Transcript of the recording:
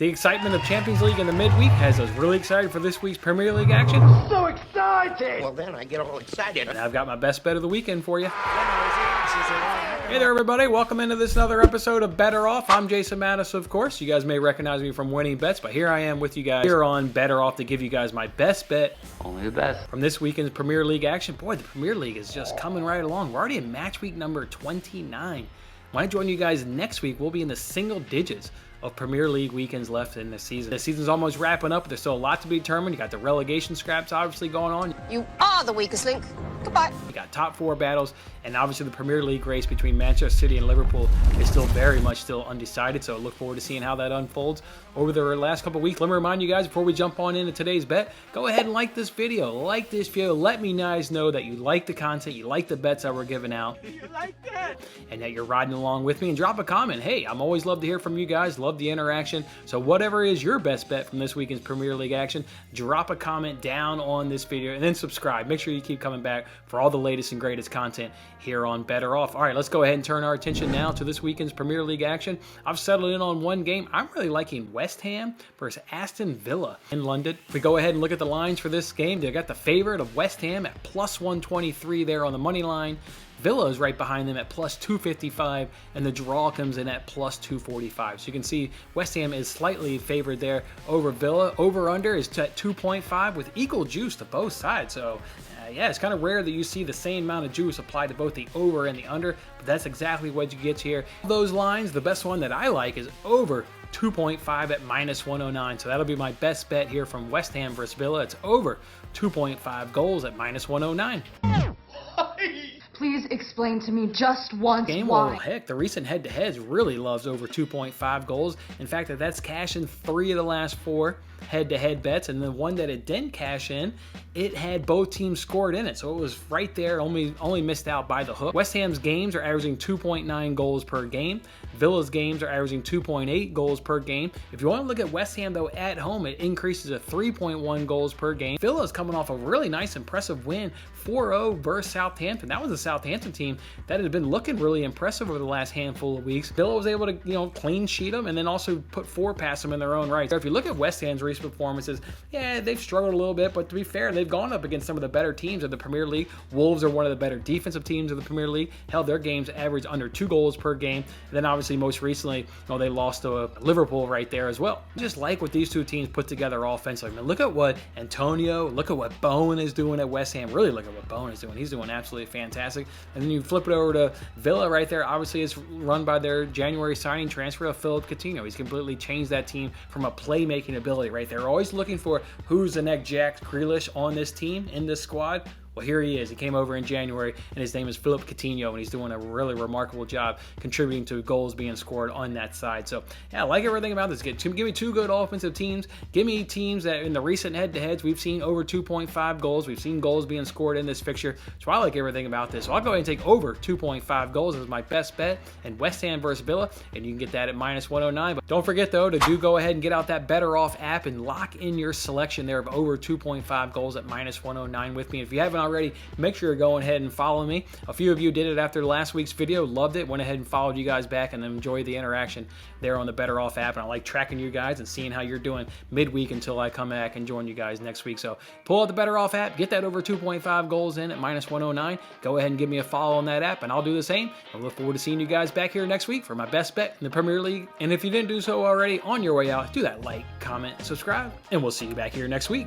The excitement of Champions League in the midweek has us really excited for this week's Premier League action. So excited! Well, then I get all excited. And I've got my best bet of the weekend for you. Hey there, everybody. Welcome into this another episode of Better Off. I'm Jason Mattis, of course. You guys may recognize me from winning bets, but here I am with you guys here on Better Off to give you guys my best bet. Only the best. From this weekend's Premier League action. Boy, the Premier League is just coming right along. We're already in match week number 29. When I join you guys next week, we'll be in the single digits of Premier League weekends left in the season. The season's almost wrapping up, but there's still a lot to be determined. You got the relegation scraps obviously going on. You are the weakest link. Goodbye. You got top four battles, and obviously the Premier League race between Manchester City and Liverpool is still very much undecided, so I look forward to seeing how that unfolds over the last couple of weeks. Let me remind you guys, before we jump on into today's bet, go ahead and like this video. Let me guys know that you like the content, you like the bets that we're giving out. You like that? And that you're riding along with me, and drop a comment. Hey, I'm always love to hear from you guys, love the interaction. So whatever is your best bet from this weekend's Premier League action, drop a comment down on this video, and then subscribe. Make sure you keep coming back for all the latest and greatest content here on Better Off. All right, let's go ahead and turn our attention now to this weekend's Premier League action. I've settled in on one game. I'm really liking West Ham versus Aston Villa in London. If we go ahead and look at the lines for this game, they got the favorite of West Ham at plus 123 there on the money line. Villa is right behind them at plus 255, and the draw comes in at plus 245. So you can see West Ham is slightly favored there over Villa. Over-under is at 2.5 with equal juice to both sides. So yeah, it's kind of rare that you see the same amount of juice applied to both the over and the under, but that's exactly what you get here. Those lines, the best one that I like is over 2.5 at minus 109. So that'll be my best bet here from West Ham versus Villa. It's over 2.5 goals at minus 109. Please explain to me just once Game, why. well, heck, the recent head-to-heads really loves over 2.5 goals. In fact, that's cashing 3 of the last 4 head-to-head bets, and the one that it didn't cash in, it had both teams scored in it, so it was right there, only missed out by the hook. West Ham's games are averaging 2.9 goals per game. Villa's games are averaging 2.8 goals per game. If you want to look at West Ham, though, at home, it increases to 3.1 goals per game. Villa's coming off a really nice, impressive win, 4-0 versus Southampton. That was a Southampton team that had been looking really impressive over the last handful of weeks. Villa was able to, clean sheet them and then also put 4 past them in their own right. So if you look at West Ham's recent performances, yeah, they've struggled a little bit, but to be fair, they've gone up against some of the better teams of the Premier League. Wolves are one of the better defensive teams of the Premier League. Held their games average under 2 goals per game. And then obviously most recently, they lost to Liverpool right there as well. Just like what these two teams put together offensively. I mean, look at what Antonio, look at what Bowen is doing at West Ham. Really look at what Bowen is doing. He's doing absolutely fantastic. And then you flip it over to Villa right there. Obviously, it's run by their January signing transfer of Philip Coutinho. He's completely changed that team from a playmaking ability right there. Always looking for who's the next Jack Grealish on this team, in this squad. Well, here he is. He came over in January, and his name is Philip Coutinho, and he's doing a really remarkable job contributing to goals being scored on that side. So, yeah, I like everything about this. Give me 2 good offensive teams. Give me teams that in the recent head-to-heads, we've seen over 2.5 goals. We've seen goals being scored in this fixture. So I like everything about this. So I'll go ahead and take over 2.5 goals as my best bet in West Ham versus Villa, and you can get that at minus 109. But don't forget, though, to go ahead and get out that Better Off app and lock in your selection there of over 2.5 goals at minus 109 with me. If you haven't already, make sure you're going ahead and follow me. A few of you did it after last week's video, loved it, went ahead and followed you guys back, and enjoyed the interaction there on the Better Off app. And I like tracking you guys and seeing how you're doing midweek until I come back and join you guys next week. So pull out the Better Off app, get that over 2.5 goals in at minus 109. Go ahead and give me a follow on that app, and I'll do the same. I look forward to seeing you guys back here next week for my best bet in the Premier League. And if you didn't do so already, on your way out, do that like, comment, subscribe, and we'll see you back here next week.